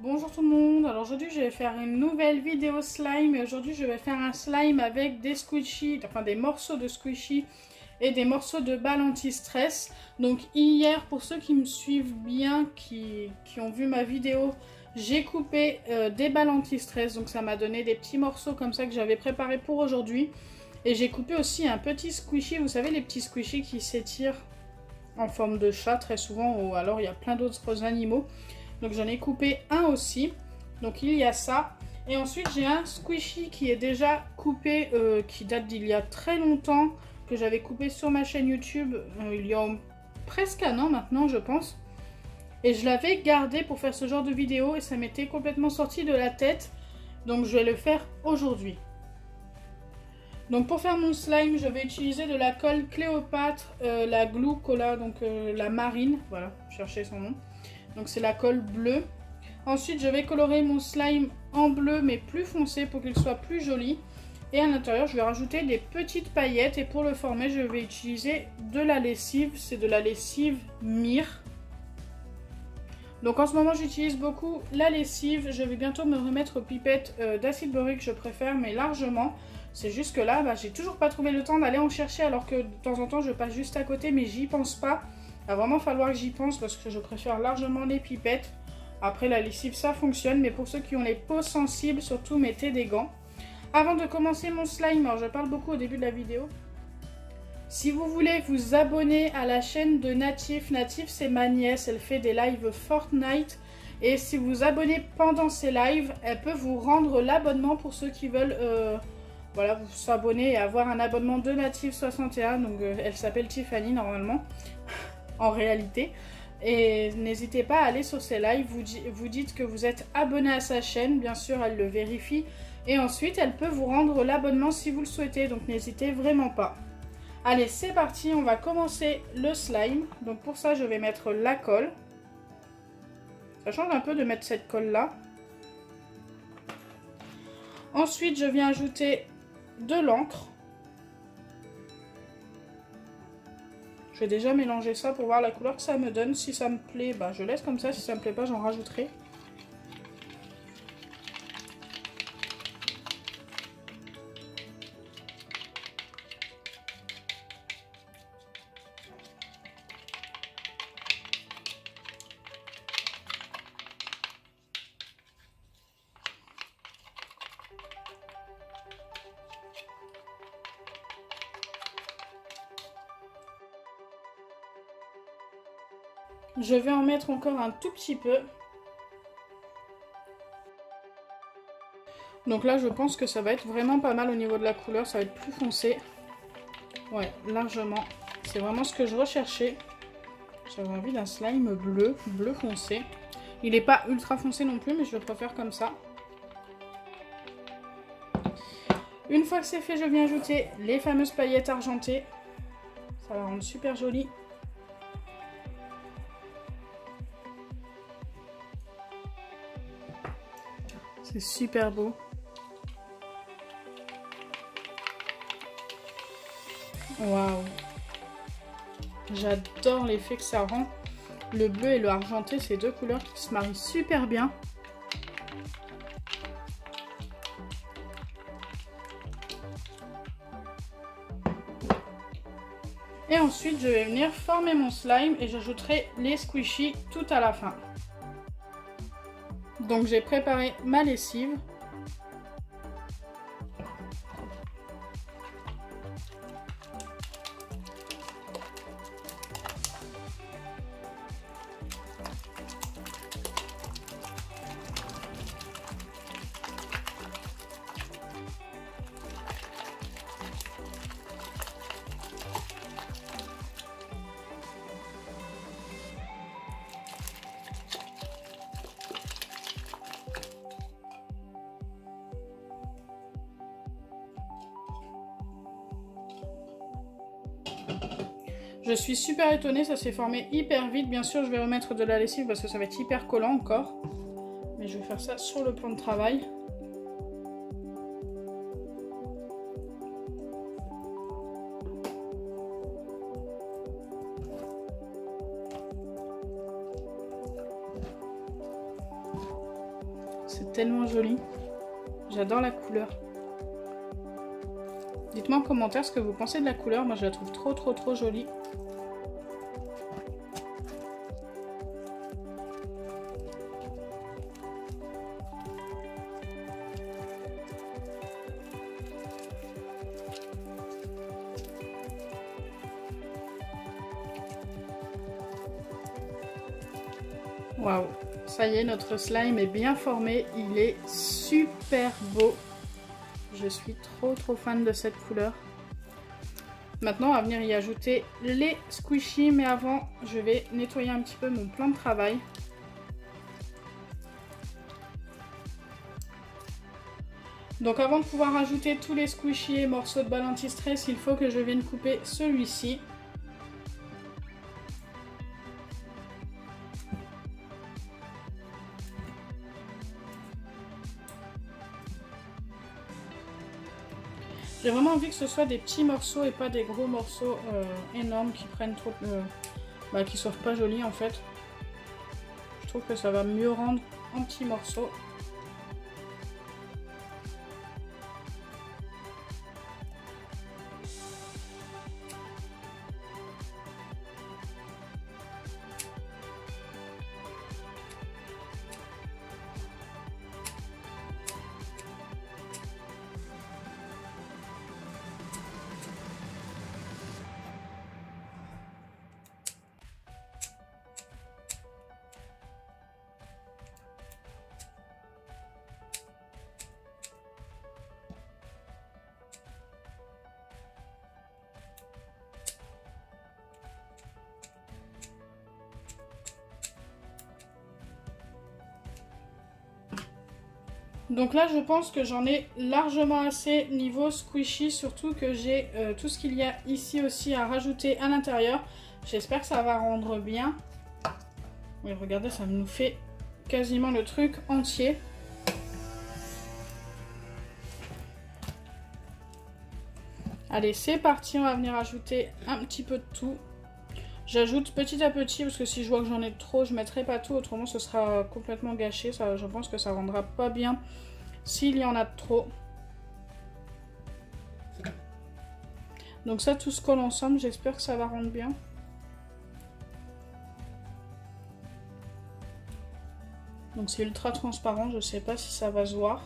Bonjour tout le monde, alors aujourd'hui je vais faire une nouvelle vidéo slime et aujourd'hui je vais faire un slime avec des squishies, enfin des morceaux de squishies et des morceaux de balles anti-stress. Donc hier, pour ceux qui me suivent bien, qui ont vu ma vidéo, j'ai coupé des balles anti-stress, donc ça m'a donné des petits morceaux comme ça que j'avais préparés pour aujourd'hui. Et j'ai coupé aussi un petit squishy, vous savez les petits squishies qui s'étirent en forme de chat très souvent, ou alors il y a plein d'autres animaux. Donc j'en ai coupé un aussi, donc il y a ça. Et ensuite j'ai un squishy qui est déjà coupé, qui date d'il y a très longtemps, que j'avais coupé sur ma chaîne YouTube il y a presque un an maintenant je pense. Et je l'avais gardé pour faire ce genre de vidéo et ça m'était complètement sorti de la tête. Donc je vais le faire aujourd'hui. Donc pour faire mon slime, je vais utiliser de la colle Cléopâtre, la Glue Cola, donc la marine, voilà, cherchez son nom. Donc c'est la colle bleue. Ensuite je vais colorer mon slime en bleu mais plus foncé pour qu'il soit plus joli. Et à l'intérieur je vais rajouter des petites paillettes et pour le former je vais utiliser de la lessive. C'est de la lessive Mire. Donc en ce moment j'utilise beaucoup la lessive. Je vais bientôt me remettre aux pipettes d'acide borique, je préfère mais largement. C'est juste que là j'ai toujours pas trouvé le temps d'aller en chercher alors que de temps en temps je passe juste à côté mais j'y pense pas. Il va vraiment falloir que j'y pense parce que je préfère largement les pipettes. Après la lessive ça fonctionne, mais pour ceux qui ont les peaux sensibles, surtout mettez des gants. Avant de commencer mon slime, alors je parle beaucoup au début de la vidéo. Si vous voulez vous abonner à la chaîne de Natif, Natif c'est ma nièce, elle fait des lives Fortnite. Et si vous vous abonnez pendant ces lives, elle peut vous rendre l'abonnement pour ceux qui veulent voilà, vous s'abonner et avoir un abonnement de Natif 61. Donc elle s'appelle Tiffany normalement. En réalité, et n'hésitez pas à aller sur ses lives, vous dites que vous êtes abonné à sa chaîne, bien sûr elle le vérifie et ensuite elle peut vous rendre l'abonnement si vous le souhaitez, donc n'hésitez vraiment pas. Allez c'est parti, on va commencer le slime. Donc pour ça je vais mettre la colle, ça change un peu de mettre cette colle là. Ensuite je viens ajouter de l'encre. Je vais déjà mélanger ça pour voir la couleur que ça me donne. Si ça me plaît, bah, je laisse comme ça. Si ça me plaît pas, j'en rajouterai. Je vais en mettre encore un tout petit peu. Donc là, je pense que ça va être vraiment pas mal au niveau de la couleur. Ça va être plus foncé. Ouais, largement. C'est vraiment ce que je recherchais. J'avais envie d'un slime bleu, bleu foncé. Il n'est pas ultra foncé non plus, mais je le préfère comme ça. Une fois que c'est fait, je viens ajouter les fameuses paillettes argentées. Ça va rendre super joli. C'est super beau. Waouh. J'adore l'effet que ça rend. Le bleu et le argenté, c'est deux couleurs qui se marient super bien. Et ensuite, je vais venir former mon slime et j'ajouterai les squishies tout à la fin. Donc j'ai préparé ma lessive. Je suis super étonnée, ça s'est formé hyper vite. Bien sûr, je vais remettre de la lessive parce que ça va être hyper collant encore. Mais je vais faire ça sur le plan de travail. C'est tellement joli. J'adore la couleur. Dites-moi en commentaire ce que vous pensez de la couleur. Moi, je la trouve trop jolie. Waouh, ça y est, notre slime est bien formé. Il est super beau. Je suis trop fan de cette couleur. Maintenant, on va venir y ajouter les squishies. Mais avant, je vais nettoyer un petit peu mon plan de travail. Donc avant de pouvoir ajouter tous les squishies et morceaux de balle anti-stress, il faut que je vienne couper celui-ci. J'ai vraiment envie que ce soit des petits morceaux et pas des gros morceaux énormes qui prennent trop, qui soient pas jolis en fait. Je trouve que ça va mieux rendre en petits morceaux. Donc là, je pense que j'en ai largement assez niveau squishy, surtout que j'ai tout ce qu'il y a ici aussi à rajouter à l'intérieur. J'espère que ça va rendre bien. Oui, regardez, ça nous fait quasiment le truc entier. Allez, c'est parti, on va venir ajouter un petit peu de tout. J'ajoute petit à petit parce que si je vois que j'en ai trop, je ne mettrai pas tout, autrement ce sera complètement gâché. Ça, je pense que ça rendra pas bien s'il y en a trop. Donc ça, tout se colle ensemble, j'espère que ça va rendre bien. Donc c'est ultra transparent, je ne sais pas si ça va se voir.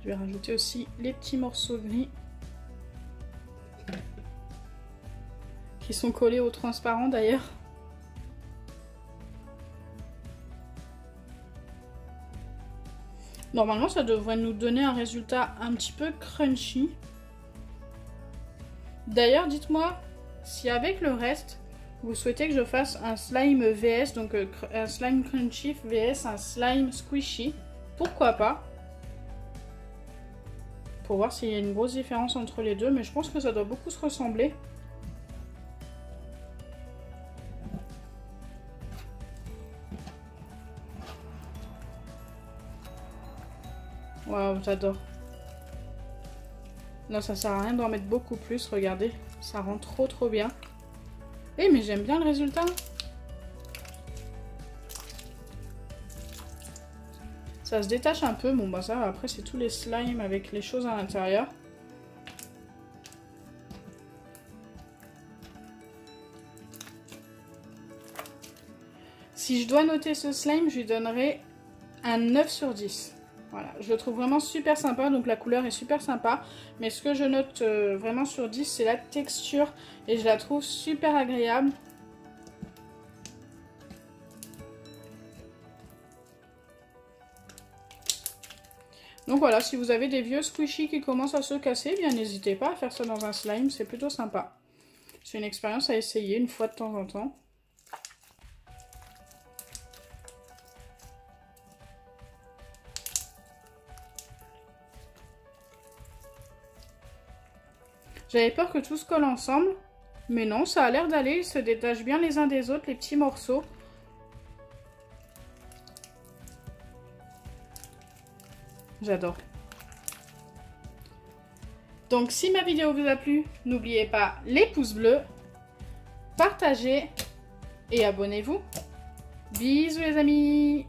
Je vais rajouter aussi les petits morceaux gris qui sont collés au transparent d'ailleurs. Normalement, ça devrait nous donner un résultat un petit peu crunchy. D'ailleurs, dites-moi si avec le reste, vous souhaitez que je fasse un slime vs, donc un slime crunchy vs un slime squishy. Pourquoi pas? Pour voir s'il y a une grosse différence entre les deux, mais je pense que ça doit beaucoup se ressembler. Waouh, j'adore. Là, ça sert à rien d'en mettre beaucoup plus, regardez. Ça rend trop bien. Eh, mais j'aime bien le résultat. Ça se détache un peu. Bon, bah ça, après, c'est tous les slimes avec les choses à l'intérieur. Si je dois noter ce slime, je lui donnerai un 9 sur 10. Voilà, je le trouve vraiment super sympa, donc la couleur est super sympa. Mais ce que je note vraiment sur 10, c'est la texture et je la trouve super agréable. Donc voilà, si vous avez des vieux squishies qui commencent à se casser, bien n'hésitez pas à faire ça dans un slime, c'est plutôt sympa. C'est une expérience à essayer une fois de temps en temps. J'avais peur que tout se colle ensemble, mais non, ça a l'air d'aller, ils se détachent bien les uns des autres, les petits morceaux. J'adore. Donc si ma vidéo vous a plu, n'oubliez pas les pouces bleus, partagez et abonnez-vous. Bisous les amis!